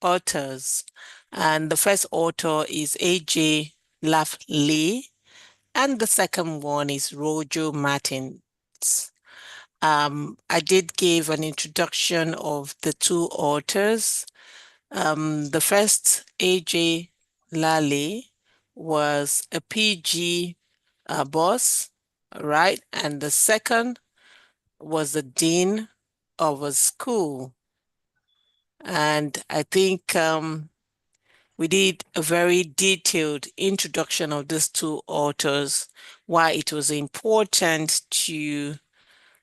authors. And the first author is A.J. Lafley, and the second one is Roger Martins. I did give an introduction of the two authors. The first, A.J. Lally, was a PG boss, right? And the second was the dean of a school. And I think we did a very detailed introduction of these two authors, why it was important to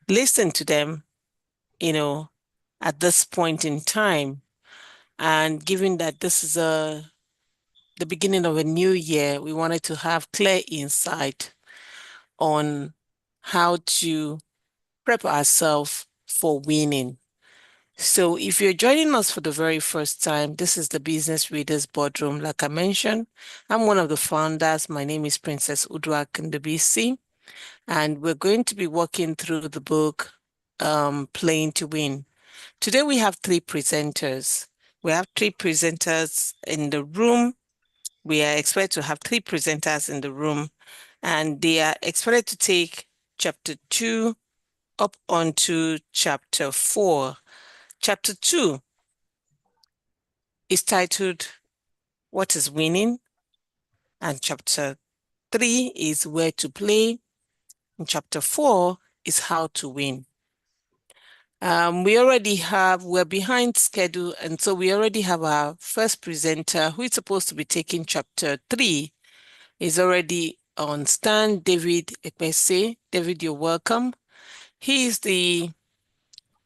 listen to them, at this point in time. And given that this is the beginning of a new year, we wanted to have clear insight on how to prep ourselves for winning. So if you're joining us for the very first time, this is the Business Readers Boardroom. Like I mentioned, I'm one of the founders. My name is Princess Udwa Kndabisi, and we're going to be walking through the book, Playing to Win. Today we have three presenters. We have three presenters in the room. We are expected to have three presenters in the room, and they are expected to take chapter 2 up onto chapter 4. Chapter 2 is titled, What is Winning? And chapter 3 is Where to Play. And chapter 4 is How to Win. We're behind schedule, and so we already have our first presenter who is supposed to be taking chapter 3. Is already on stand, David Ekpese. David, you're welcome. He is the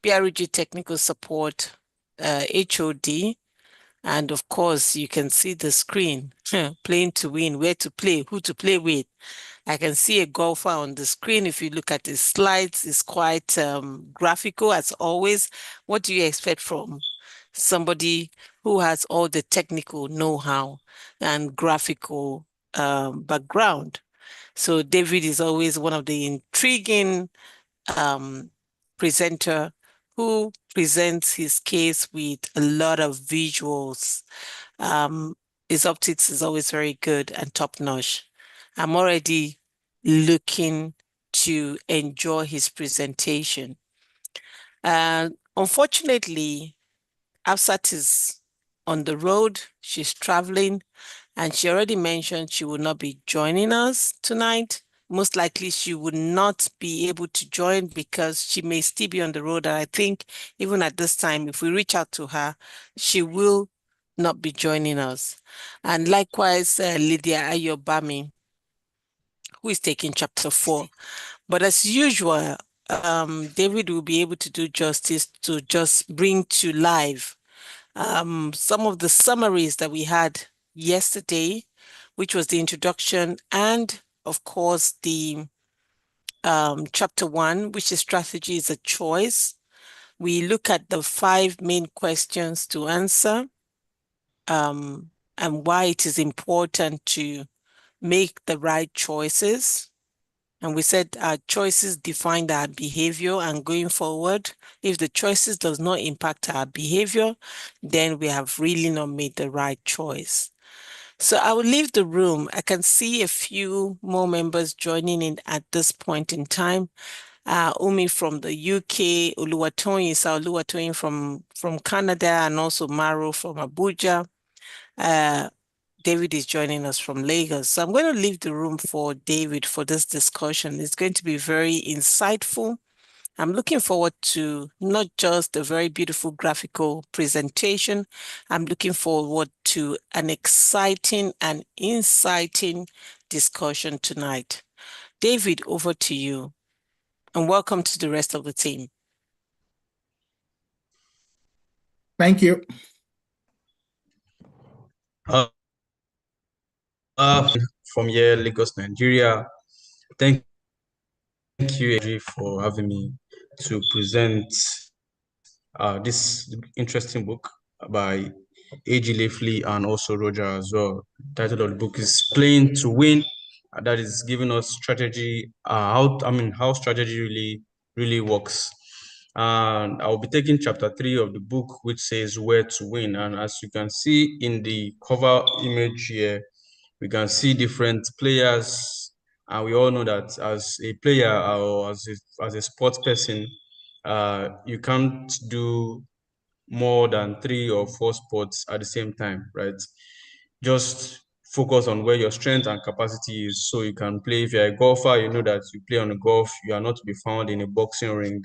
BRG Technical Support HOD. And of course, you can see the screen, playing to win, where to play, who to play with. I can see a golfer on the screen. If you look at his slides, it's quite graphical as always. What do you expect from somebody who has all the technical know-how and graphical background? So David is always one of the intriguing presenter who presents his case with a lot of visuals. His optics is always very good and top-notch. I'm already looking to enjoy his presentation. Unfortunately, Afsat is on the road. She's traveling, and she already mentioned she will not be joining us tonight. Most likely she would not be able to join because she may still be on the road. And I think even at this time, if we reach out to her, she will not be joining us. And likewise, Lydia Ayobami, who is taking chapter 4. But as usual, David will be able to do justice to just bring to life some of the summaries that we had yesterday, which was the introduction and, of course, the chapter 1, which is strategy is a choice. We look at the 5 main questions to answer and why it is important to make the right choices. And we said our choices define our behavior, and going forward, if the choices does not impact our behavior, then we have really not made the right choice. So I will leave the room. I can see a few more members joining in at this point in time. Umi from the UK, Oluwatoyin from Canada, and also Maro from Abuja. David is joining us from Lagos. So I'm going to leave the room for David for this discussion. It's going to be very insightful. I'm looking forward to not just a very beautiful graphical presentation. I'm looking forward to an exciting and inciting discussion tonight. David, over to you. And welcome to the rest of the team. Thank you. From here, Lagos, Nigeria. Thank you for having me to present this interesting book by A.G. Lafley and also Roger as well. The title of the book is Playing to Win. That is giving us strategy, how strategy really works. And I'll be taking chapter 3 of the book, which says Where to Win. And as you can see in the cover image here, we can see different players, and we all know that as a player or as a sports person, you can't do more than 3 or 4 sports at the same time, right? Just focus on where your strength and capacity is, so you can play. If you're a golfer, you know that you play on a golf, you are not to be found in a boxing ring.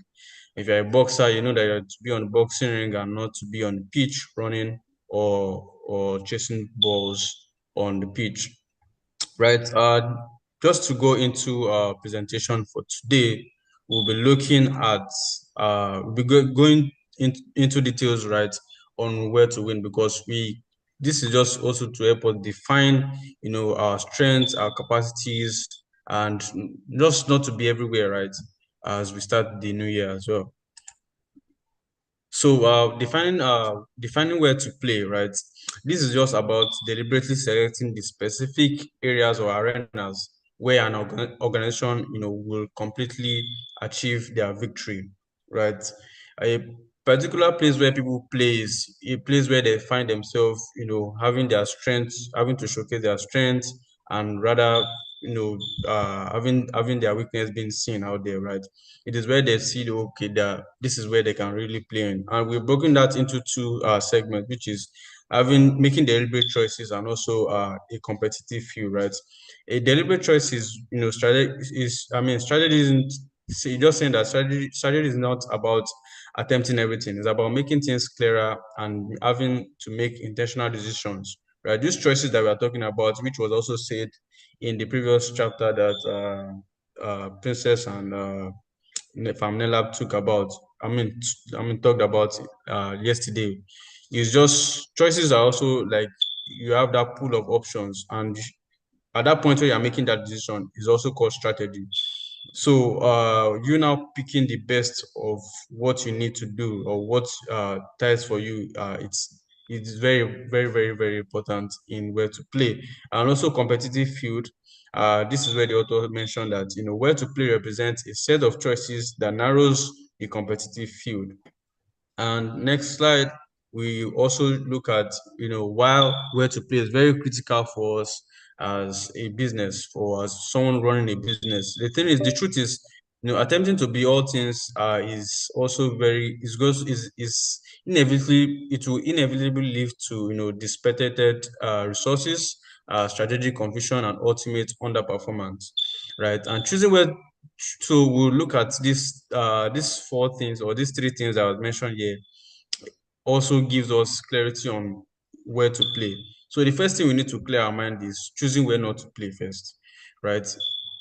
If you're a boxer, you know that you're to be on the boxing ring and not to be on the pitch running or chasing balls on the pitch. Right. Just to go into our presentation for today, we'll be looking at going into details, right, on where to win, because this is just also to help us define, our strengths, our capacities, and just not to be everywhere, right, as we start the new year as well. So defining where to play, right? This is just about deliberately selecting the specific areas or arenas where an organization, will completely achieve their victory, right? A particular place where people play is a place where they find themselves, having their strengths, having to showcase their strengths, and rather, having their weakness being seen out there, right? It is where they see, okay, that this is where they can really play in. And we've broken that into 2 segments, which is making deliberate choices and also a competitive field, right? A deliberate choice is, strategy isn't just saying that strategy is not about attempting everything. It's about making things clearer and having to make intentional decisions, right? These choices that we are talking about, which was also said in the previous chapter that Princess and Famnella talked about yesterday, is just choices are also like you have that pool of options, and at that point where you're making that decision is also called strategy. So you're now picking the best of what you need to do or what ties for you. It's very, very, very, very important in where to play. And also competitive field. This is where the author mentioned that, where to play represents a set of choices that narrows the competitive field. And next slide, we also look at, while where to play is very critical for us as a business, for as someone running a business. The thing is, the truth is, attempting to be all things is also is inevitably, it will inevitably lead to, dissipated resources, strategic confusion, and ultimate underperformance, right? And choosing where so we'll look at these 4 things or these 3 things I was mentioned here also gives us clarity on where to play. So the first thing we need to clear our mind is choosing where not to play first, right?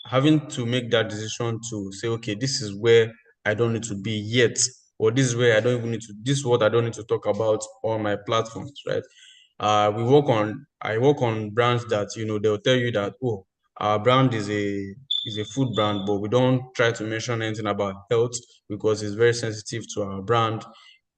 Having to make that decision to say, okay, this is where I don't need to be yet, or this is where I don't even need to, this is what I don't need to talk about on my platforms, right? I work on brands that, they'll tell you that, oh, our brand is a food brand, but we don't try to mention anything about health because it's very sensitive to our brand.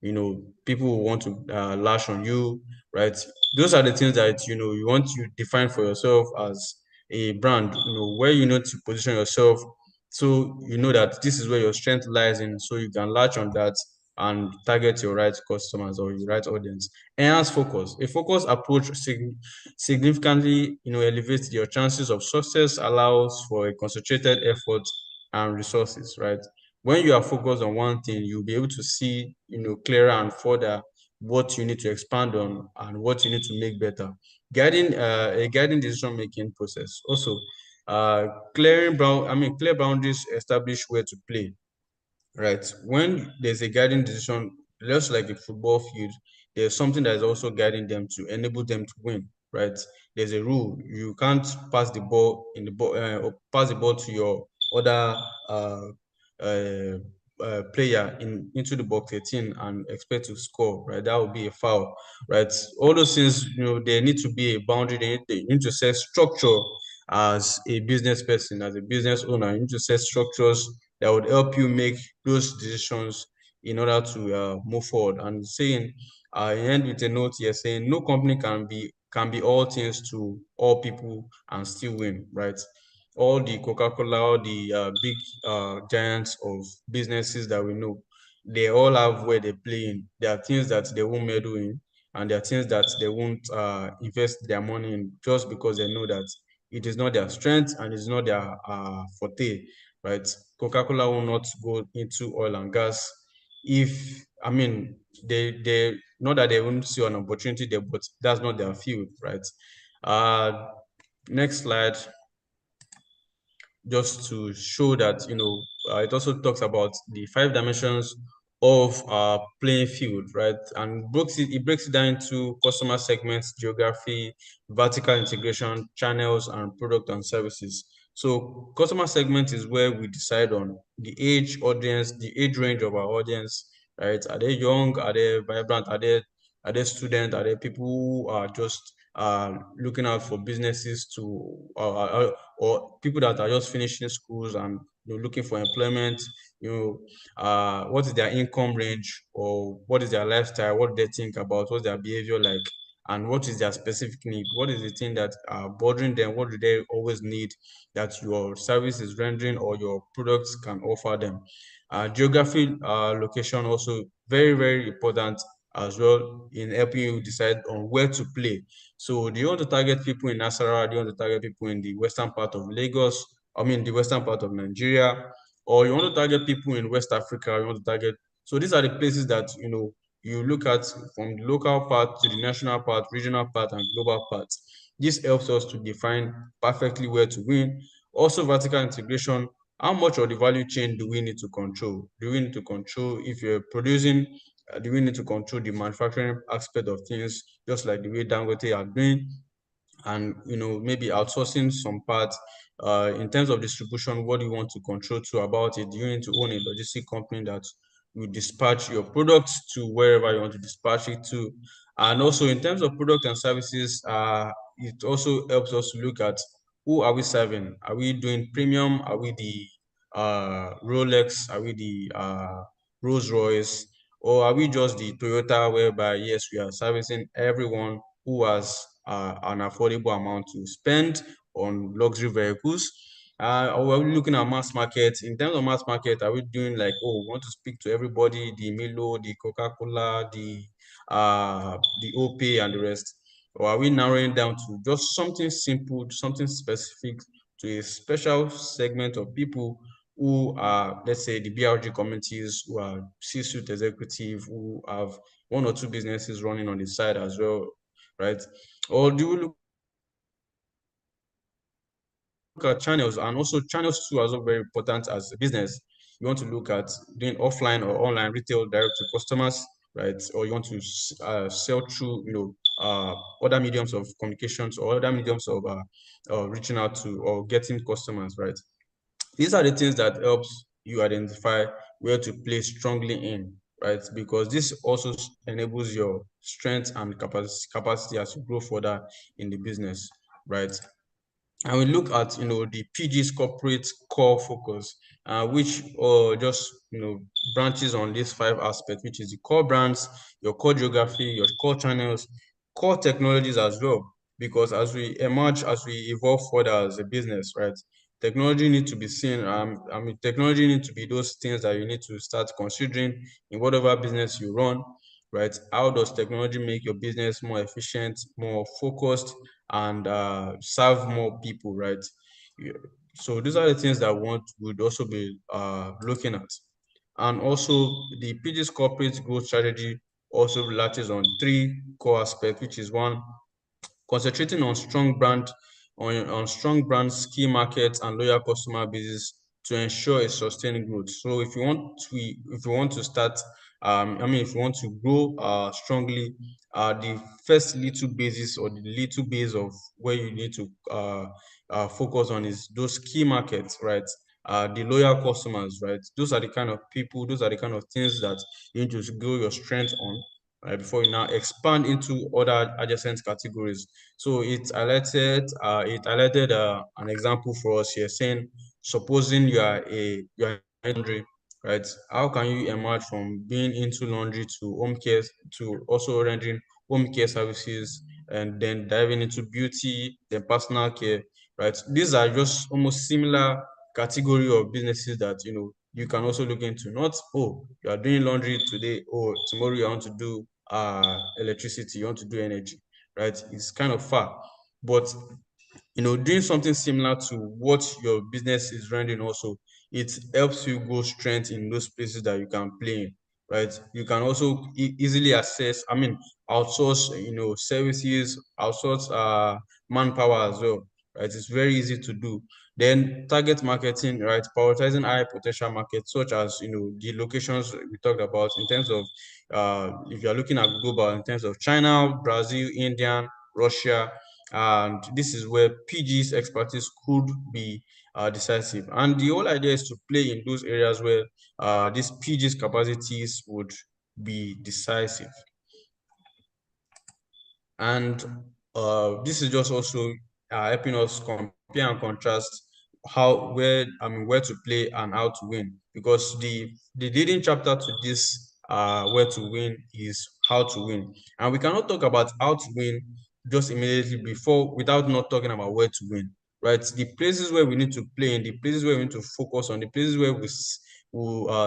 People will want to lash on you, right? Those are the things that, you want to define for yourself as a brand, where you know to position yourself. So you know that this is where your strength lies in, so you can latch on that and target your right customers or your right audience. Enhance focus. A focused approach significantly, elevates your chances of success, allows for a concentrated effort and resources, right? When you are focused on one thing, you'll be able to see, clearer and further what you need to expand on and what you need to make better. Guiding decision-making process. Also, clear boundaries establish where to play, right? When there's a guiding decision, just like a football field, there's something that is also guiding them to enable them to win, right? There's a rule. You can't pass the ball or pass the ball to your other uh, player into the box 18 and expect to score, right? That would be a foul, right? All those things, there need to be a boundary. They need to set structure as a business person, as a business owner. You need to set structures that would help you make those decisions in order to move forward. And saying, I end with a note here saying, no company can be all things to all people and still win, right? All the Coca-Cola, all the big giants of businesses that we know, they all have where they play in. There are things that they won't meddle in, and there are things that they won't invest their money in just because they know that it is not their strength and it's not their forte, right? Coca-Cola will not go into oil and gas if, I mean, they not that they won't see an opportunity there, but that's not their field, right? Next slide, just to show that, it also talks about the 5 dimensions of playing field, right? And it breaks it down into customer segments, geography, vertical integration, channels, and product and services. So customer segment is where we decide on the age audience, the age range of our audience, right? Are they young? Are they vibrant? Are they students? Are they people who are just looking out for businesses to or people that are just finishing schools and looking for employment? What is their income range, or what is their lifestyle? What do they think about? What's their behavior like? And what is their specific need? What is the thing that are bothering them? What do they always need that your service is rendering or your products can offer them? Geography, location also very, very important as well in helping you decide on where to play. So do you want to target people in Nasarawa? Do you want to target people in the western part of Lagos? I mean, the western part of Nigeria? Or you want to target people in West Africa? You want to target... So these are the places that, you look at from the local part to the national part, regional part, and global part. This helps us to define perfectly where to win. Also, vertical integration. How much of the value chain do we need to control? Do we need to control if you're producing? Do we need to control the manufacturing aspect of things, just like the way Dangote are doing? And maybe outsourcing some parts. In terms of distribution, what do you want to control to about it? Do you need to own a logistic company that will dispatch your products to wherever you want to dispatch it to? And also in terms of product and services, it also helps us to look at who are we serving. Are we doing premium? Are we the Rolex? Are we the Rolls Royce? Or are we just the Toyota, whereby yes, we are servicing everyone who has an affordable amount to spend on luxury vehicles? Or are we looking at mass market? In terms of mass market, are we doing like, oh, we want to speak to everybody, the Milo, the Coca-Cola, the OP and the rest? Or are we narrowing down to just something simple, something specific to a special segment of people who are, let's say, the BRG communities, who are C-suite executive, who have one or two businesses running on the side as well, right? Or do we look at channels? And also channels too are also very important as a business. You want to look at doing offline or online retail direct to customers, right? Or you want to sell through, other mediums of communications or other mediums of reaching out to or getting customers, right? These are the things that helps you identify where to play strongly in, right? Because this also enables your strength and capacity as you grow further in the business, right? And we look at the PG's corporate core focus, which just branches on these 5 aspects, which is the core brands, your core geography, your core channels, core technologies as well. Because as we emerge, as we evolve further as a business, right, technology needs to be seen. I mean, technology needs to be those things that you need to start considering in whatever business you run, right? How does technology make your business more efficient, more focused, and serve more people, right? Yeah. So these are the things that would also be looking at. And also the PG's corporate growth strategy also latches on 3 core aspects, which is one, concentrating on strong brands, key markets, and loyal customer bases to ensure a sustained growth. So if you want to start, if you want to grow strongly, the first little basis or the little base of where you need to focus on is those key markets, right? The loyal customers, right? Those are the kind of people, those are the kind of things that you need to grow your strength on, right, before you now expand into other adjacent categories. So it highlighted an example for us here, saying, supposing you are in laundry, right? How can you emerge from being into laundry to home care, to also rendering home care services, and then diving into beauty, then personal care, right? These are just almost similar category of businesses that you can also look into. Not, oh, you are doing laundry today, or tomorrow you want to do electricity, you want to do energy, right? It's kind of far. But doing something similar to what your business is rendering also, it helps you go strength in those places that you can play in, right? You can also easily access, outsource, services, outsource manpower as well, right? It's very easy to do. Then target marketing, right? Prioritizing high potential markets, such as, the locations we talked about in terms of, if you're looking at global, in terms of China, Brazil, India, Russia, and this is where PG's expertise could be decisive. And the whole idea is to play in those areas where these PG's capacities would be decisive. And this is just also helping us compare and contrast where to play and how to win, because the leading chapter to this where to win is how to win, and we cannot talk about how to win just immediately before without not talking about where to win, right? The places where we need to play in, the places where we need to focus on, the places where we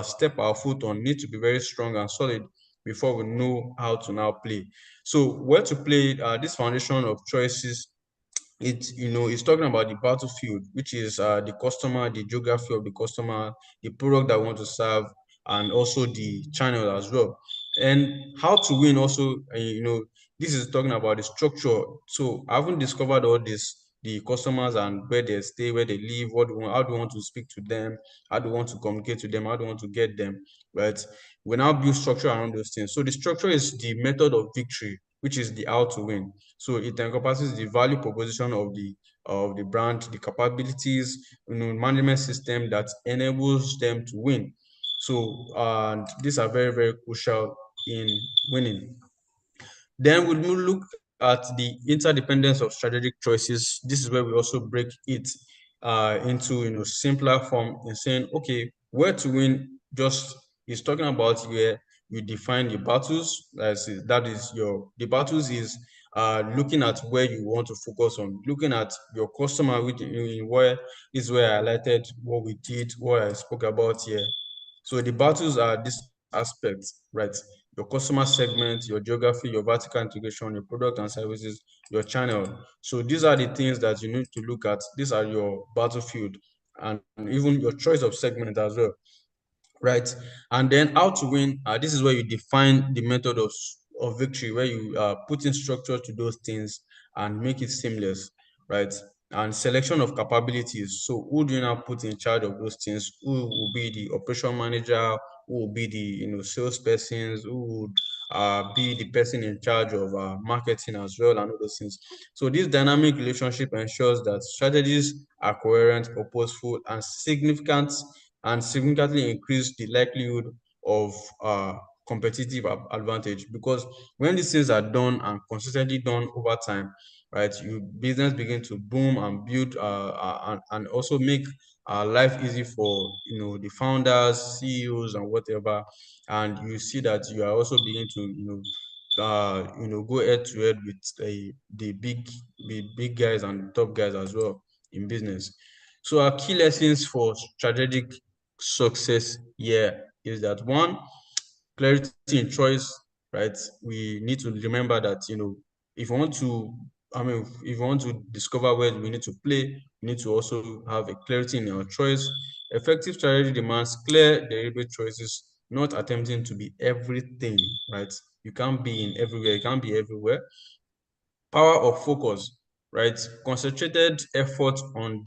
step our foot on need to be very strong and solid before we know how to now play. So where to play, this foundation of choices, it's talking about the battlefield, which is the customer, the geography of the customer, the product that we want to serve, and also the channel as well. And how to win also, this is talking about the structure. So I haven't discovered all this, the customers and where they stay, where they live, how do we want to speak to them, how do we want to communicate to them, how do we want to get them, right? We now build structure around those things. So the structure is the method of victory, which is the how to win. So it encompasses the value proposition of the brand, the capabilities, management system that enables them to win. So and these are very, very crucial in winning. Then we'll look at the interdependence of strategic choices. This is where we also break it into simpler form in saying, okay, where to win just is talking about where you define the battles. The battles is looking at where you want to focus on, looking at your customer, which in where is where I highlighted what we did, what I spoke about here. So the battles are these aspects, right? Your customer segment, your geography, your vertical integration, your product and services, your channel. So these are the things that you need to look at. These are your battlefield and even your choice of segment as well, right? And then how to win, this is where you define the method of victory, where you put in structure to those things and make it seamless, right? And selection of capabilities. So who do you now put in charge of those things? Who will be the operation manager? Who will be the salespersons? Who would be the person in charge of marketing as well, and all those things. So this dynamic relationship ensures that strategies are coherent, purposeful, and significantly increase the likelihood of competitive advantage, because when these things are done and consistently done over time, right, you business begin to boom and build and also make life easy for the founders, CEOs, and whatever. And you see that you are also beginning to go head to head with the big guys and the top guys as well in business. So our key lessons for strategic success here is that, one, clarity in choice, right? We need to remember that, if we want to, if we want to discover where we need to play, we need to also have a clarity in our choice. Effective strategy demands clear, deliberate choices, not attempting to be everything, right? You can't be in everywhere, you can't be everywhere. Power of focus, right? Concentrated effort on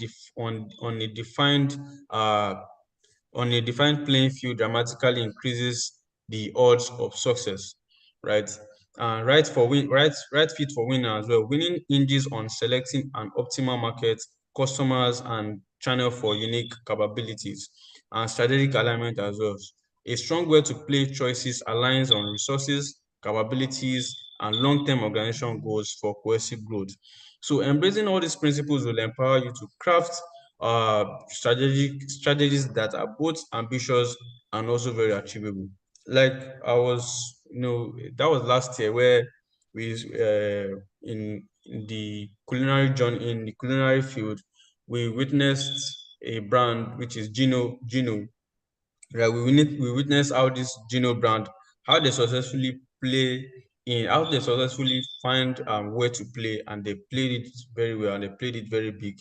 a defined playing field dramatically increases the odds of success, right? Right fit for winner as well. Winning hinges on selecting an optimal market, customers, and channel for unique capabilities, and strategic alignment as well. A strong way to play choices aligns on resources, capabilities, and long-term organization goals for cohesive growth. So embracing all these principles will empower you to craft strategies that are both ambitious and also very achievable. Like I was, that was last year where we in the culinary field, we witnessed a brand which is Gino. Right, we witness how this Gino brand, how they successfully how they successfully find where to play, and they played it very well, and they played it very big.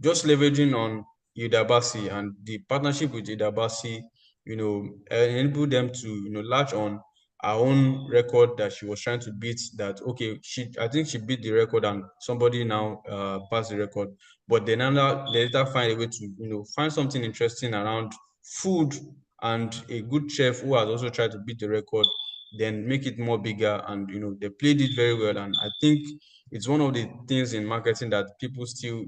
Just leveraging on Idabasi and the partnership with Idabasi, enabled them to latch on her own record that she was trying to beat. That okay, I think she beat the record, and somebody now passed the record, but they later find a way to find something interesting around food, and a good chef who has also tried to beat the record, then make it more bigger. And they played it very well, and I think it's one of the things in marketing that people still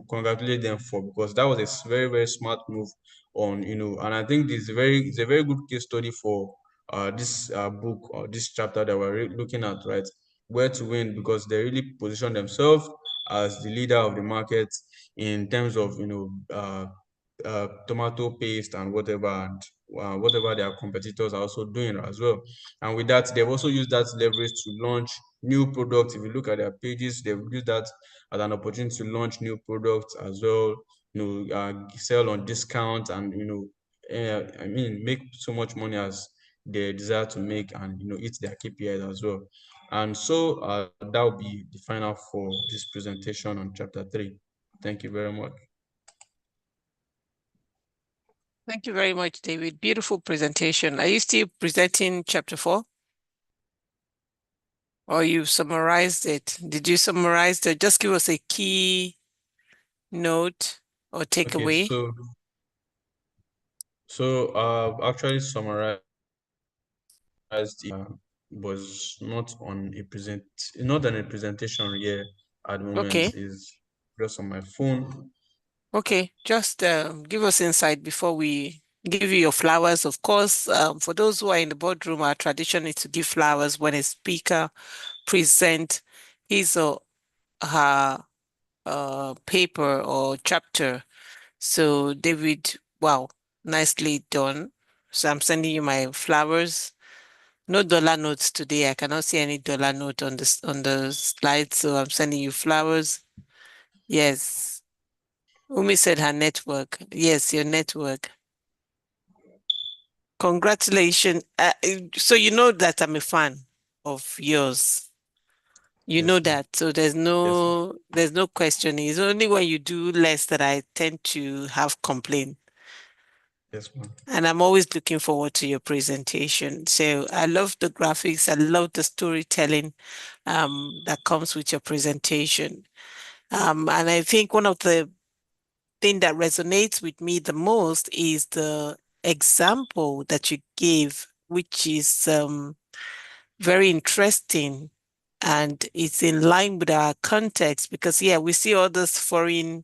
congratulate them for, because that was a very, very smart move on. And I think it's a very good case study for this book, or this chapter that we're looking at, right? Where to win, because they really position themselves as the leader of the market in terms of tomato paste and whatever, and whatever their competitors are also doing as well. And with that, they've also used that leverage to launch new products. If you look at their pages, they've used that as an opportunity to launch new products as well, sell on discount, and make so much money as they desire to make, and hit their KPIs as well. And so that will be the final for this presentation on chapter 3. Thank you very much. Thank you very much, David. Beautiful presentation. Are you still presenting chapter 4? Or you summarized it? Did you summarize it? Just give us a key note or takeaway. Okay, so actually summarized, was not on a presentation here at the moment. Okay. Is just on my phone. Okay, just give us insight before we give you your flowers. Of course, for those who are in the boardroom, our tradition is to give flowers when a speaker present his or her paper or chapter. So David, wow, nicely done. So I'm sending you my flowers. No dollar notes today. I cannot see any dollar note on the slide, so I'm sending you flowers. Yes. Umi said her network. Yes, your network. Congratulations. So you know that I'm a fan of yours. You know Yes, ma'am. that. So there's Yes, ma'am. no questioning. It's only when you do less that I tend to have complaint. Yes, ma'am. And I'm always looking forward to your presentation. So I love the graphics. I love the storytelling that comes with your presentation. And I think one of the thing that resonates with me the most is the example that you gave, which is very interesting, and it's in line with our context because, yeah, we see all those foreign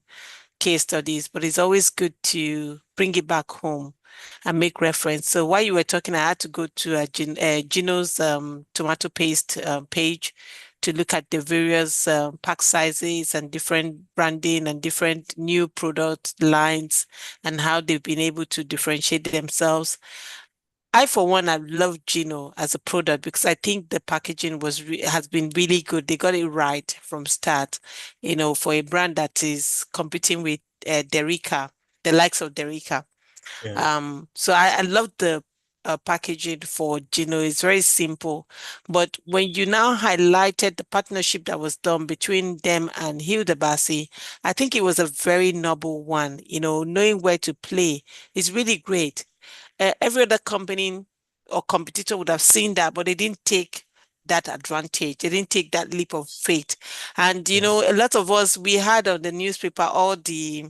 case studies, but it's always good to bring it back home and make reference. So while you were talking, I had to go to Gino's tomato paste page to look at the various pack sizes and different branding and different new product lines and how they've been able to differentiate themselves. I, for one, I love Gino as a product because I think the packaging has been really good. They got it right from start, for a brand that is competing with Derica, the likes of Derica. Yeah. So I love the packaging for Gino. It's very simple. But when you now highlighted the partnership that was done between them and Hilda Bassi, I think it was a very noble one. Knowing where to play is really great. Every other company or competitor would have seen that, but they didn't take that advantage. They didn't take that leap of faith. And, Yeah. a lot of us, we had on the newspaper all the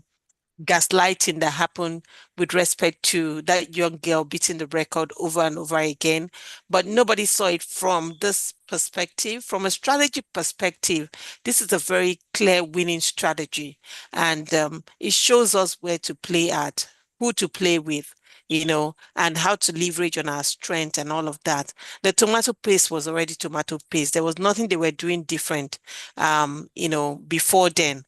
gaslighting that happened with respect to that young girl beating the record over and over again. But nobody saw it from this perspective. From a strategy perspective, this is a very clear winning strategy. And it shows us where to play at, who to play with, and how to leverage on our strength and all of that. The tomato paste was already tomato paste. There was nothing they were doing different, before then.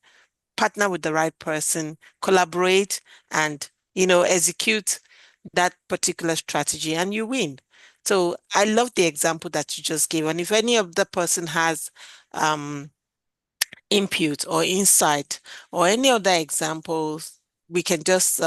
Partner with the right person, collaborate, and execute that particular strategy, and you win. So I love the example that you just gave. And if any of the person has input or insight or any other examples, we can just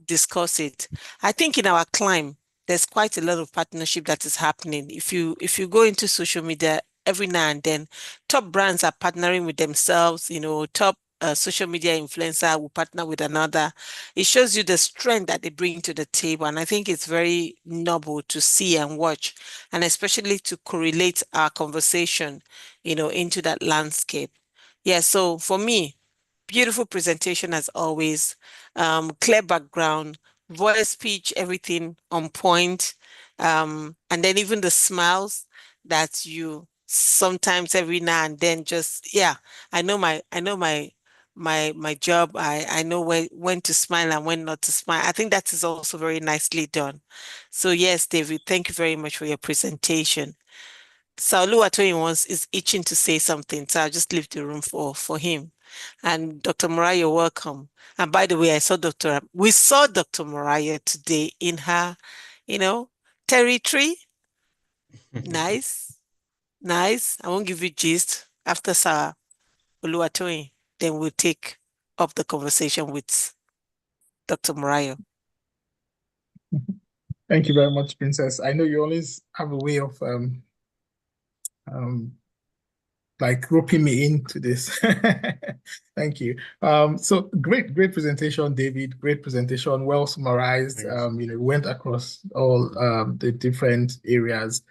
discuss it. I think in our climb, there's quite a lot of partnership that is happening. If you go into social media every now and then, top brands are partnering with themselves, top social media influencer will partner with another. It shows you the strength that they bring to the table. And I think it's very noble to see and watch, and especially to correlate our conversation, into that landscape. Yeah, so for me, beautiful presentation as always, clear background, voice, speech, everything on point. And then even the smiles that you sometimes every now and then just, yeah, I know my job. I know when to smile and when not to smile. I think that is also very nicely done. So yes, David, thank you very much for your presentation. Saulu Atoyin is itching to say something, so I'll just leave the room for him. And Dr. Mariah, you're welcome. And by the way, we saw Dr. Mariah today in her, you know, territory. Nice, nice. I won't give you gist after Sir Oluwatoyin. Then we'll take up the conversation with Dr. Mariah. Thank you very much, Princess. I know you always have a way of like roping me into this. Thank you. So great presentation, David. Great presentation, well summarized. Thanks. Went across all the different areas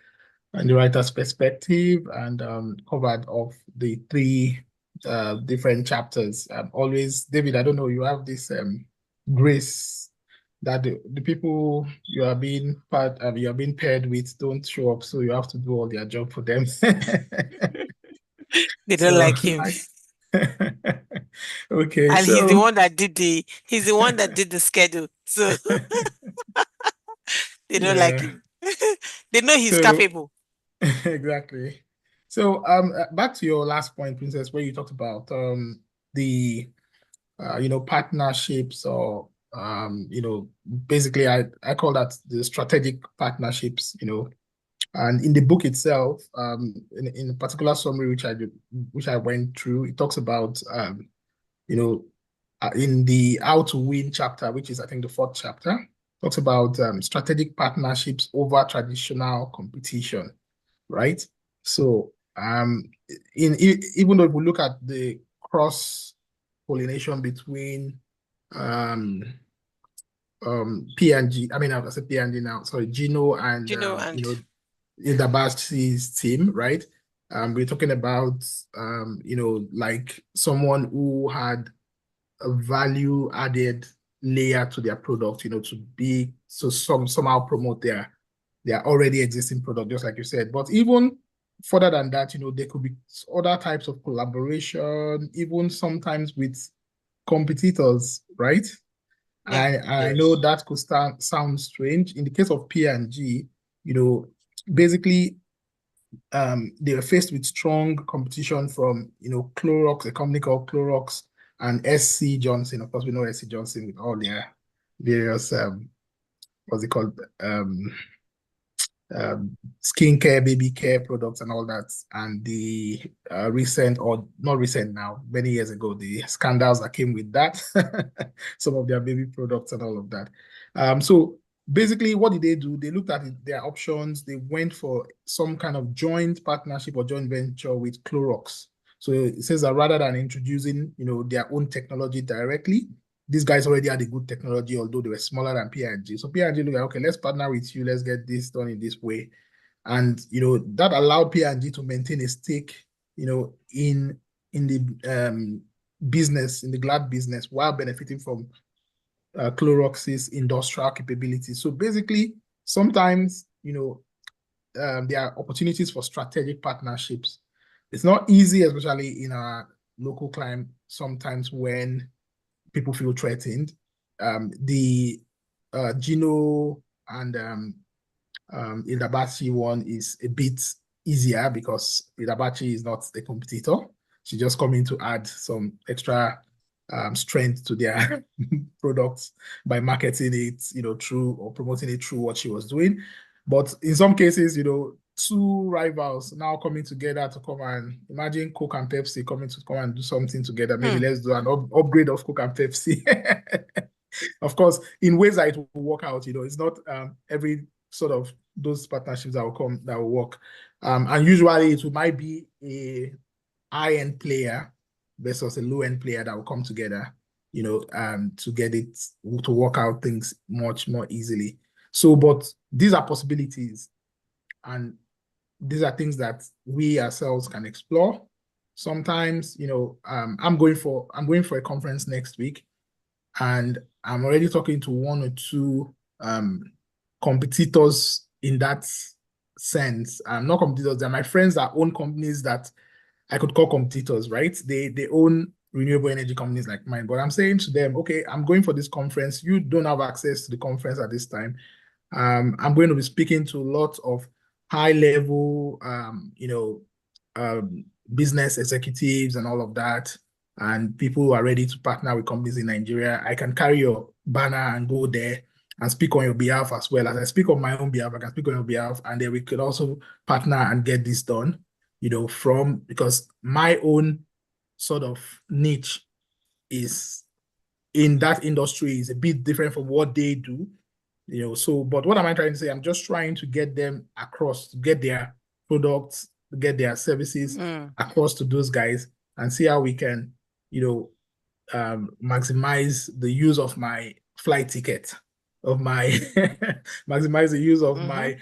and the writer's perspective, and covered off the three different chapters. Always, David, I don't know, you have this grace that the people you are being paired with don't show up, so you have to do all their job for them. They don't So like him. okay, And so he's the one that did the schedule. So they don't like yeah, him. They know he's so capable. exactly. So back to your last point, Princess, where you talked about the partnerships, or basically I call that the strategic partnerships, and in the book itself, in a particular summary which I went through, it talks about in the How to Win chapter, which is I think the fourth chapter, talks about strategic partnerships over traditional competition, right? So even though if we look at the cross pollination between P&G, I mean I said P&G now, sorry, Gino and And Idabashi's team, right? We're talking about like someone who had a value added layer to their product, to somehow promote their already existing product, just like you said. But even further than that, there could be other types of collaboration, even sometimes with competitors, right? yeah. I know that could sound strange. In the case of P&G, basically they were faced with strong competition from Clorox, a company called Clorox, and SC Johnson. Of course, we know SC Johnson with all their various what's it called, skincare, baby care products and all that. And the recent, or not recent now, many years ago, the scandals that came with that, some of their baby products and all of that. So basically, what did they do? They looked at their options. They went for some kind of joint partnership or joint venture with Clorox. So it says that rather than introducing, their own technology directly, these guys already had a good technology, although they were smaller than P&G. So P&G looked like, okay, let's partner with you. Let's get this done in this way. And, that allowed P&G to maintain a stake, in the business, in the Glad business, while benefiting from Clorox's industrial capabilities. So basically, sometimes, there are opportunities for strategic partnerships. It's not easy, especially in our local climate, sometimes when people feel threatened. The Gino and Idabachi one is a bit easier because Idabachi is not a competitor. She just coming to add some extra strength to their products by marketing it, through, or promoting it through what she was doing. But in some cases, two rivals now coming together to come and imagine Coke and Pepsi coming to come and do something together. Maybe let's do an upgrade of Coke and Pepsi. of course, in ways that it will work out. It's not every sort of those partnerships that will work. And usually it might be a high-end player versus a low-end player that will come together, to get it to work out things much more easily. So, but these are possibilities, and these are things that we ourselves can explore. Sometimes, I'm going for a conference next week, and I'm already talking to one or two competitors in that sense. Not competitors, they're my friends that own companies that I could call competitors, right? They own renewable energy companies like mine. But I'm saying to them, okay, I'm going for this conference. You don't have access to the conference at this time. I'm going to be speaking to lots of high level, business executives and all of that, and people who are ready to partner with companies in Nigeria. I can carry your banner and go there and speak on your behalf as well. As I speak on my own behalf, I can speak on your behalf, and then we could also partner and get this done, because my own sort of niche is in that industry is a bit different from what they do. So, but what am I trying to say? I'm just trying to get them across, to get their products, to get their services across to those guys, and see how we can, maximize the use of my flight ticket, of my maximize the use of my,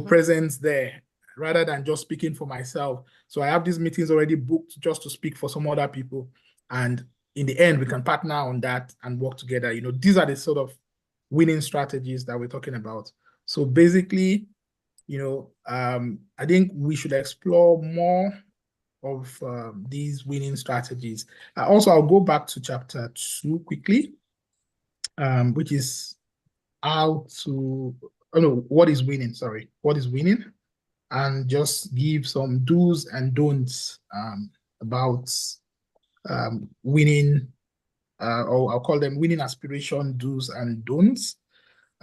presence there, rather than just speaking for myself. So I have these meetings already booked just to speak for some other people, and in the end, we can partner on that and work together. These are the sort of winning strategies that we're talking about. So basically, I think we should explore more of these winning strategies. Also, I'll go back to chapter 2 quickly, which is what is winning, what is winning, and just give some do's and don'ts about winning, or I'll call them winning aspiration do's and don'ts.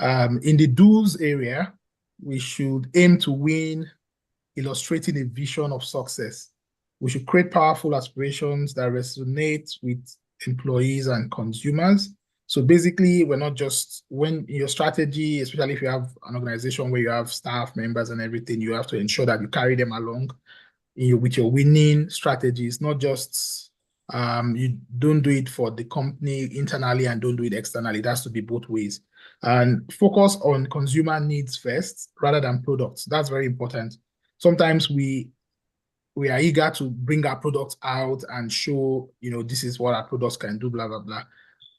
In the do's area, we should aim to win, illustrating a vision of success. We should create powerful aspirations that resonate with employees and consumers. So basically, we're not just, when your strategy, especially if you have an organization where you have staff members and everything, you have to ensure that you carry them along with your winning strategies, not just you don't do it for the company internally and don't do it externally. It has to be both ways. And focus on consumer needs first rather than products. That's very important. Sometimes we are eager to bring our products out and show, this is what our products can do, blah, blah, blah.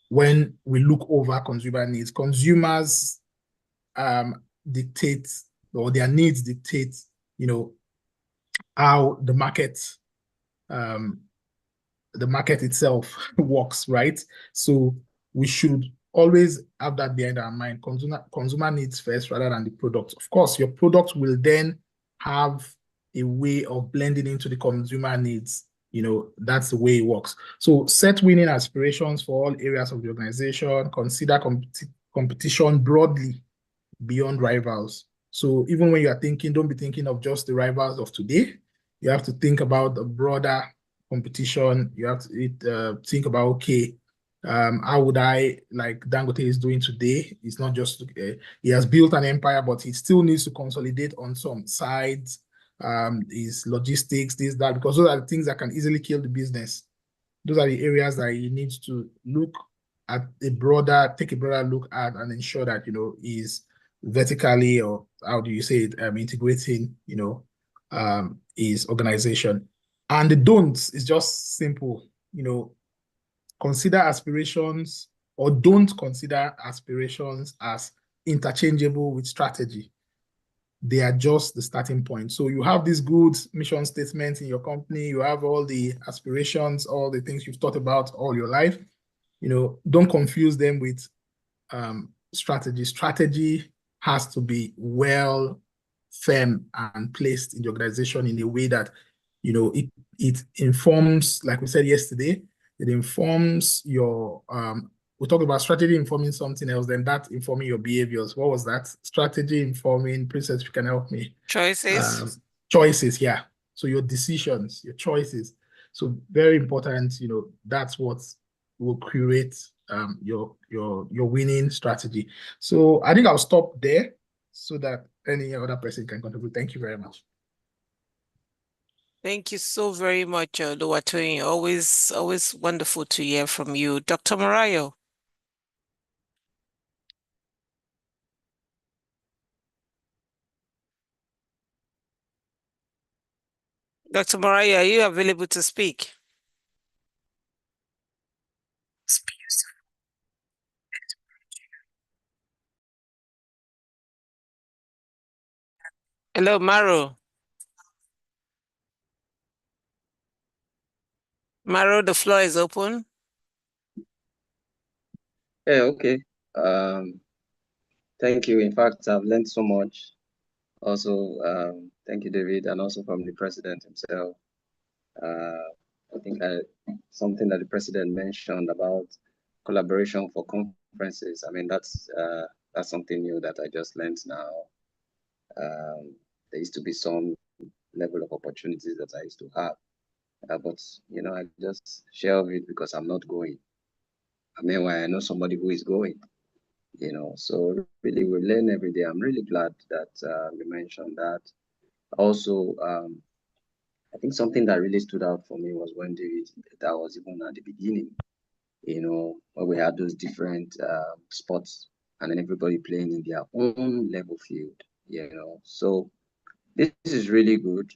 When we look over consumer needs, consumers dictate, or their needs dictate, how the market itself works, right? So we should always have that behind our mind. Consumer needs first rather than the product. Of course, your product will then have a way of blending into the consumer needs. That's the way it works. So set winning aspirations for all areas of the organization. Consider competition broadly beyond rivals. So even when you are thinking, don't be thinking of just the rivals of today. You have to think about the broader competition. You have to think about, okay, how would I, like Dangote is doing today? It's not just, he has built an empire, but he still needs to consolidate on some sides, his logistics, this, that, because those are the things that can easily kill the business. Those are the areas that he needs to look at take a broader look at, and ensure that, he's vertically, or how do you say it, integrating, his organization. And the don'ts is just simple, consider aspirations, or don't consider aspirations as interchangeable with strategy. They are just the starting point. So you have these good mission statements in your company, you have all the aspirations, all the things you've thought about all your life. Don't confuse them with strategy. Strategy has to be well firm and placed in the organization in a way that, it informs, like we said yesterday, it informs your, we talked about strategy informing something else, then that informing your behaviors. What was that? Strategy informing, Princess, if you can help me. Choices. Choices, yeah. So your decisions, your choices. So very important, that's what will curate your winning strategy. So I think I'll stop there so that any other person can contribute. Thank you very much. Thank you so very much, Oluwatoyin. Always wonderful to hear from you. Dr. Morayo. Dr. Morayo, are you available to speak? Hello, Maro. Maro, the floor is open. Yeah, okay. Thank you. In fact, I've learned so much. Also, thank you, David, and also from the president himself. I think something that the president mentioned about collaboration for conferences. I mean, that's something new that I just learned now. There used to be some level of opportunities that I used to have, but you know, I just share it because I'm not going. I mean, I know somebody who is going. You know, so really we learn every day. I'm really glad that you mentioned that. Also, I think something that really stood out for me was when that was even at the beginning, you know, when we had those different sports and then everybody playing in their own level field, you know. So this is really good.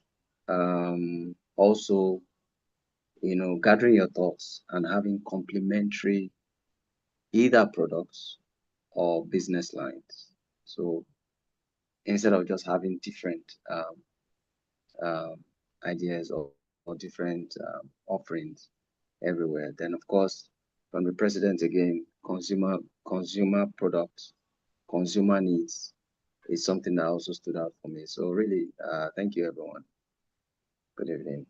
Also, you know, gathering your thoughts and having complementary either products or business lines. So instead of just having different um, ideas or different offerings everywhere. Then, of course, from the president again, consumer products, consumer needs is something that also stood out for me. So really, thank you, everyone. Good evening.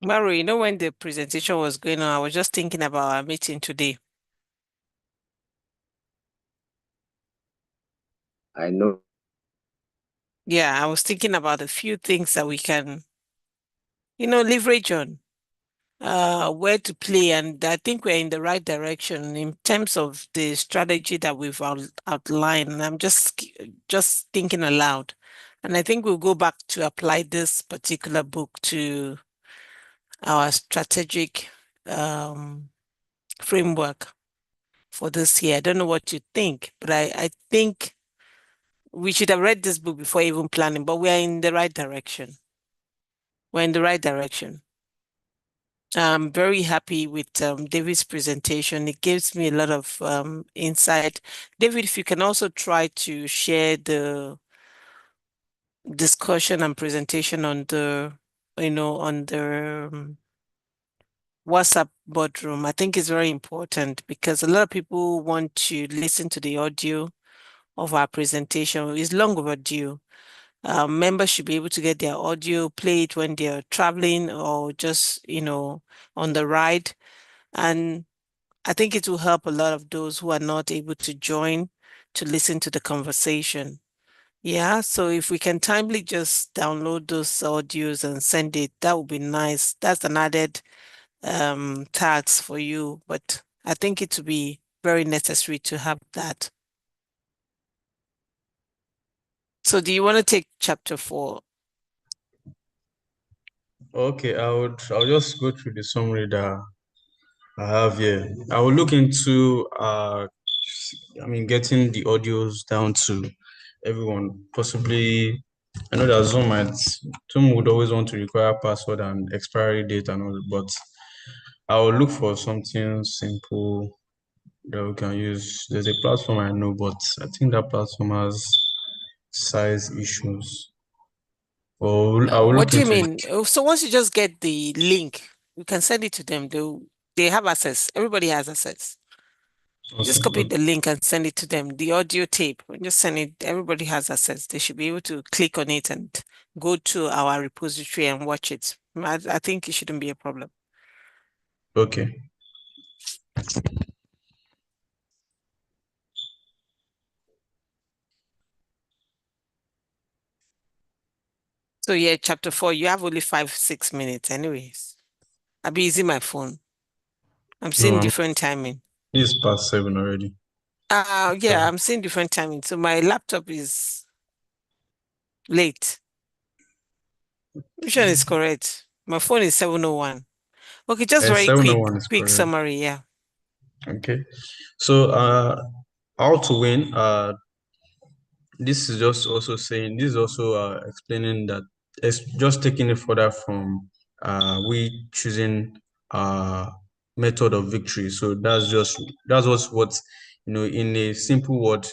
Maro, you know, when the presentation was going on, I was just thinking about our meeting today. I know. Yeah, I was thinking about a few things that we can, you know, leverage on, where to play. And I think we're in the right direction in terms of the strategy that we've outlined. And I'm just thinking aloud. And I think we'll go back to apply this particular book to our strategic framework for this year. I don't know what you think, but I think we should have read this book before even planning, but we're in the right direction. We're in the right direction. I'm very happy with David's presentation. It gives me a lot of insight. David, if you can also try to share the discussion and presentation on the, you know, on the WhatsApp boardroom, I think is very important because a lot of people want to listen to the audio of our presentation. It's long overdue. Members should be able to get their audio, play it when they're traveling or just, you know, on the ride. And I think it will help a lot of those who are not able to join to listen to the conversation. Yeah, so if we can timely just download those audios and send it, that would be nice. That's an added task for you, but I think it would be very necessary to have that. So do you want to take chapter 4? Okay, I'll just go through the summary that I have here. I will look into getting the audios down to everyone. Possibly, I know that Zoom would always want to require password and expiry date and all, but I will look for something simple that we can use. There's a platform I know, but I think that platform has size issues. Or I will What look do you into it. mean? So once you just get the link, you can send it to them. They have access. Everybody has access. Just copy Okay. the link and send it to them. The audio tape, just send it. Everybody has access. They should be able to click on it and go to our repository and watch it. I think it shouldn't be a problem. Okay. So yeah, chapter 4, you have only 5, 6 minutes anyways. I'll be using my phone. I'm seeing No, different timing. it's past 7 already. Yeah, I'm seeing different timing. So my laptop is late. Which one is correct? My phone is 7:01. Okay, just very 7:01 is quick correct. summary, yeah. Okay. So how to win, this is just also saying, this is also explaining that it's just taking it further from we choosing method of victory. So that's what in a simple word,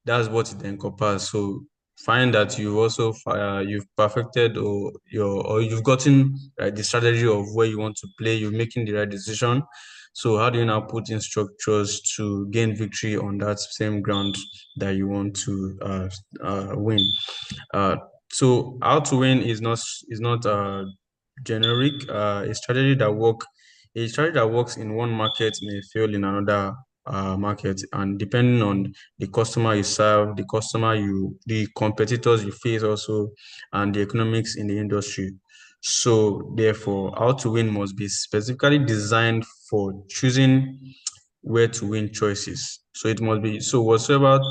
that's what it encompasses. So find that you've perfected or you've gotten the strategy of where you want to play, you're making the right decision. So how do you now put in structures to gain victory on that same ground that you want to win? So how to win is not generic. A strategy that works in one market may fail in another market, and depending on the customer you serve, the competitors you face also, and the economics in the industry. So therefore, how to win must be specifically designed for choosing where to win choices. So it must be, so whatsoever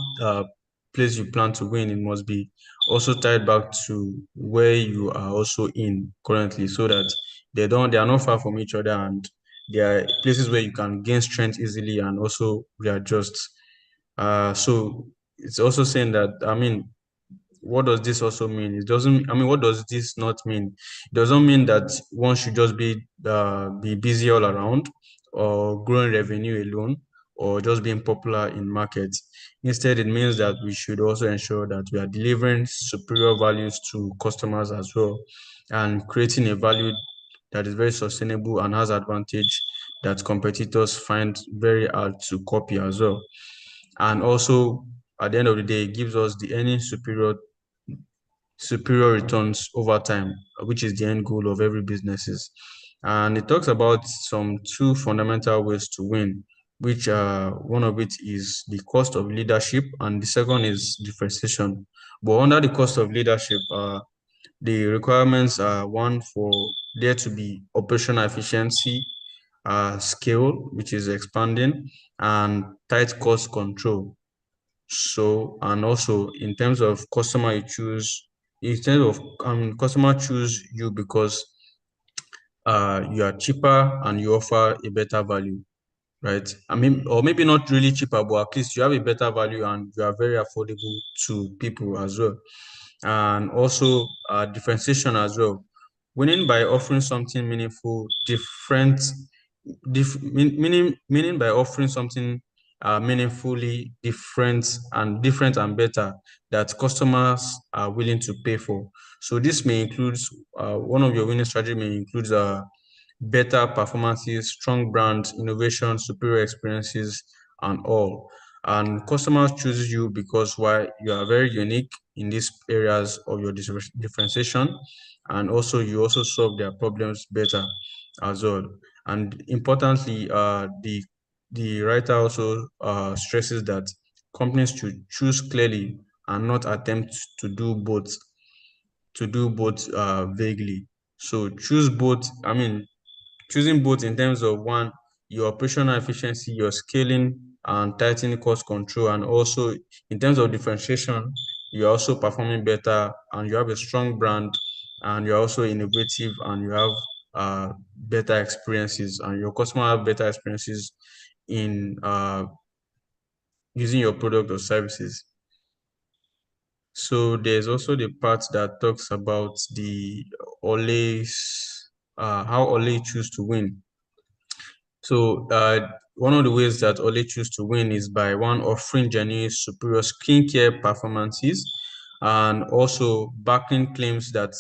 place you plan to win, it must be also tied back to where you are also in currently, so that they are not far from each other, and there are places where you can gain strength easily and also readjust. So it's also saying that, I mean, what does this also mean? It doesn't, I mean, what does this not mean? It doesn't mean that one should just be busy all around, or growing revenue alone, or just being popular in markets. Instead, it means that we should also ensure that we are delivering superior values to customers as well, and creating a value that is very sustainable and has advantage that competitors find very hard to copy as well. And also, at the end of the day, it gives us the earning superior returns over time, which is the end goal of every businesses. And it talks about some two fundamental ways to win, which one of it is the cost of leadership, and the second is differentiation. But under the cost of leadership, the requirements are one, for there to be operational efficiency, scale, which is expanding, and tight cost control. So, and also in terms of customer you choose, in terms of customer choose you because you are cheaper and you offer a better value, right? I mean, or maybe not really cheaper, but at least you have a better value and you are very affordable to people as well. And also differentiation as well. Winning by offering something meaningful, meaning by offering something meaningfully different and better that customers are willing to pay for. So this may include one of your winning strategy may include better performances, strong brand, innovation, superior experiences, and all. And customers choose you because why you are very unique in these areas of your differentiation, and also you also solve their problems better as well. And importantly, the writer also stresses that companies should choose clearly and not attempt to do both vaguely. So choose both. I mean, choosing both in terms of one, your operational efficiency, your scaling and tightening cost control, and also in terms of differentiation, you're also performing better and you have a strong brand, and you're also innovative, and you have better experiences, and your customer have better experiences in using your product or services. So there's also the part that talks about the Ole's, how Ole choose to win. So one of the ways that Ole choose to win is by one, offering genuine superior skincare performances, and also backing claims with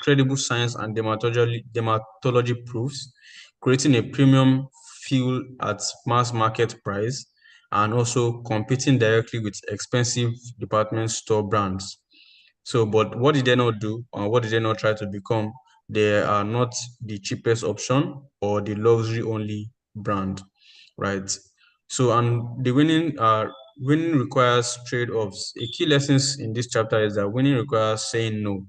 credible science and dermatology proofs, creating a premium fuel at mass market price, and also competing directly with expensive department store brands. So, but what did they not do, or what did they not try to become? They are not the cheapest option or the luxury only brand, right? So, and the winning requires trade-offs. A key lessons in this chapter is that winning requires saying no.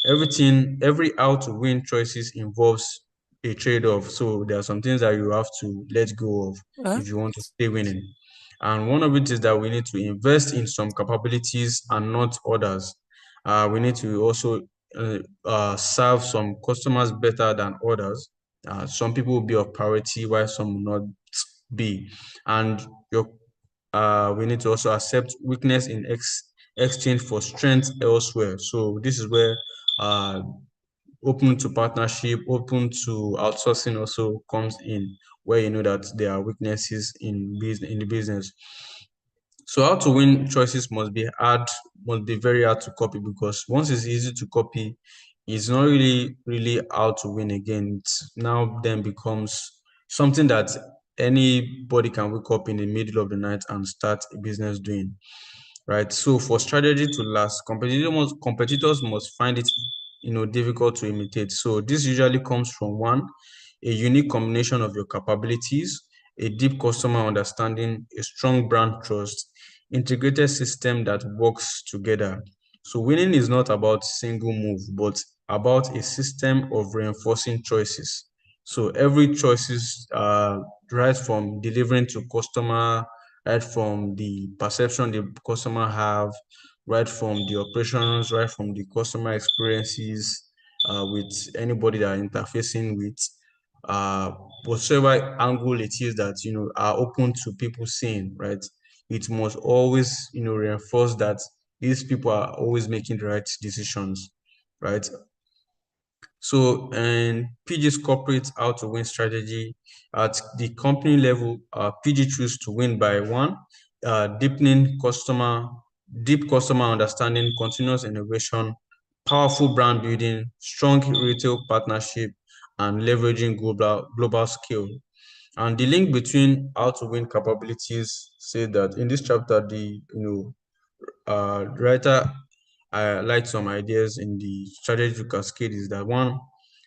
every how to win choices involves a trade-off. So there are some things that you have to let go of if you want to stay winning. And one of it is that we need to invest in some capabilities and not others. We need to also serve some customers better than others. Some people will be of priority while some will not be. And we need to also accept weakness in exchange for strength elsewhere. So this is where open to partnership, open to outsourcing also comes in, where you know that there are weaknesses in the business. So how to win choices must be very hard to copy, because once it's easy to copy, it's not really how to win again. It's now then becomes something that anybody can wake up in the middle of the night and start a business doing. Right. So for strategy to last, competitors must find it, difficult to imitate. So this usually comes from one, a unique combination of your capabilities, a deep customer understanding, a strong brand trust, integrated system that works together. So winning is not about single move, but about a system of reinforcing choices. So every choices, right from delivering to customer, right from the perception the customer have, right from the operations, right from the customer experiences with anybody that are interfacing with, uh, whatever angle it is that are open to people seeing, right? It must always reinforce that these people are always making the right decisions, right? So, and PG's corporate how to win strategy at the company level, PG choose to win by one, deepening deep customer understanding, continuous innovation, powerful brand building, strong retail partnership, and leveraging global scale. And the link between how to win capabilities say that in this chapter, the writer highlight some ideas in the strategy cascade is that one,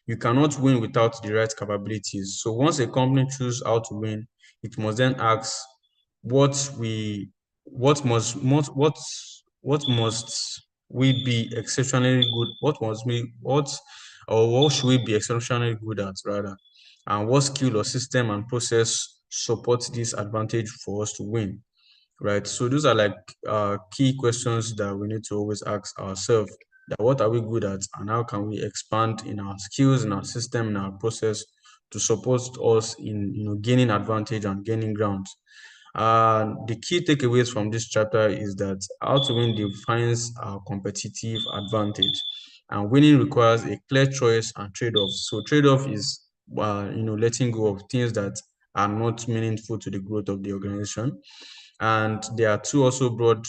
you cannot win without the right capabilities. So once a company chooses how to win, it must then ask what we what must we be exceptionally good, what should we be exceptionally good at rather, and what skill or system and process support this advantage for us to win. Right. So those are like key questions that we need to always ask ourselves, that what are we good at and how can we expand in our skills, in our system, in our process to support us in gaining advantage and gaining ground. The key takeaways from this chapter is that how to win defines our competitive advantage, and winning requires a clear choice and trade-off. So trade-off is letting go of things that are not meaningful to the growth of the organization. And there are two also broad,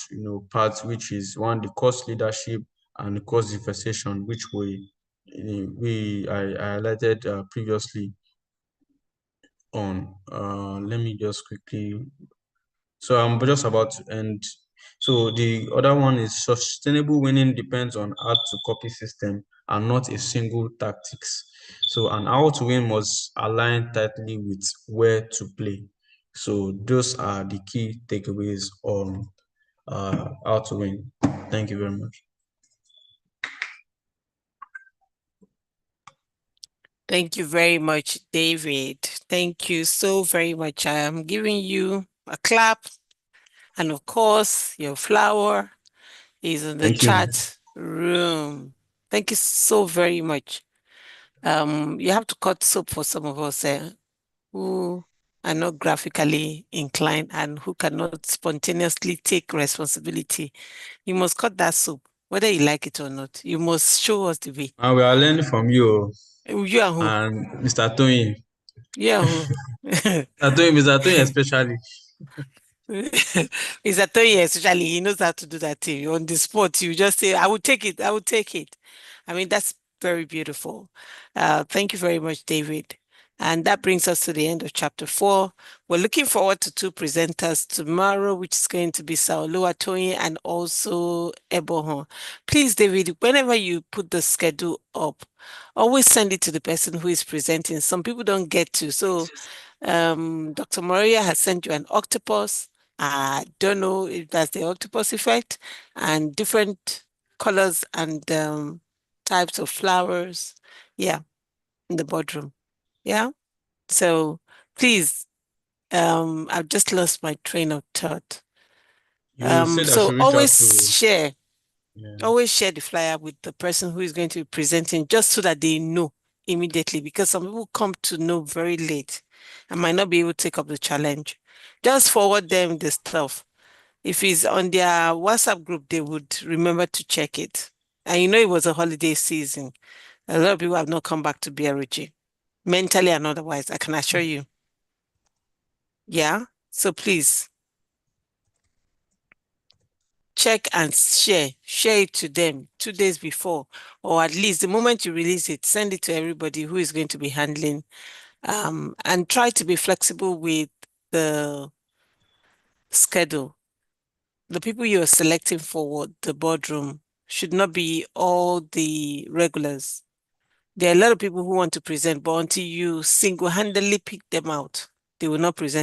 parts, which is one, the cost leadership and the cost differentiation, which I highlighted previously on. Let me just quickly. So I'm just about to end. So the other one is sustainable winning depends on how to copy system and not a single tactics. So and how to win must align tightly with where to play. So those are the key takeaways on how to win. Thank you very much. Thank you very much, David. Thank you so very much. I am giving you a clap. And of course, your flower is in the Thank you. chat room. Thank you so very much. You have to cut soap for some of us who are not graphically inclined and who cannot spontaneously take responsibility. You must cut that soap, whether you like it or not. You must show us the way. And we are learning from you. You are who? And Mr. Tony. You are who? Mr. Tony especially. Mr. Tony especially, he knows how to do that thing. On the spot, you just say, I will take it. I will take it. I mean, that's very beautiful. Thank you very much, David. And that brings us to the end of chapter 4. We're looking forward to 2 presenters tomorrow, which is going to be Saolua Toyin and also Ebohon. Please, David, whenever you put the schedule up, always send it to the person who is presenting. Some people don't get to. So Dr. Maria has sent you an octopus. I don't know if that's the octopus effect, and different colors and types of flowers. Yeah, in the boardroom. Yeah. So please, I've just lost my train of thought. You said I So should reach out to, yeah. always share the flyer with the person who is going to be presenting, just so that they know immediately, because some people come to know very late and might not be able to take up the challenge. Just forward them the stuff. If it's on their WhatsApp group, they would remember to check it. And you know, it was a holiday season. A lot of people have not come back to BRG, mentally and otherwise, I can assure you. Yeah. So please check and share it to them 2 days before, or at least the moment you release it, send it to everybody who is going to be handling, and try to be flexible with the schedule. The people you are selecting for the boardroom should not be all the regulars. There are a lot of people who want to present, but until you single-handedly pick them out, they will not present.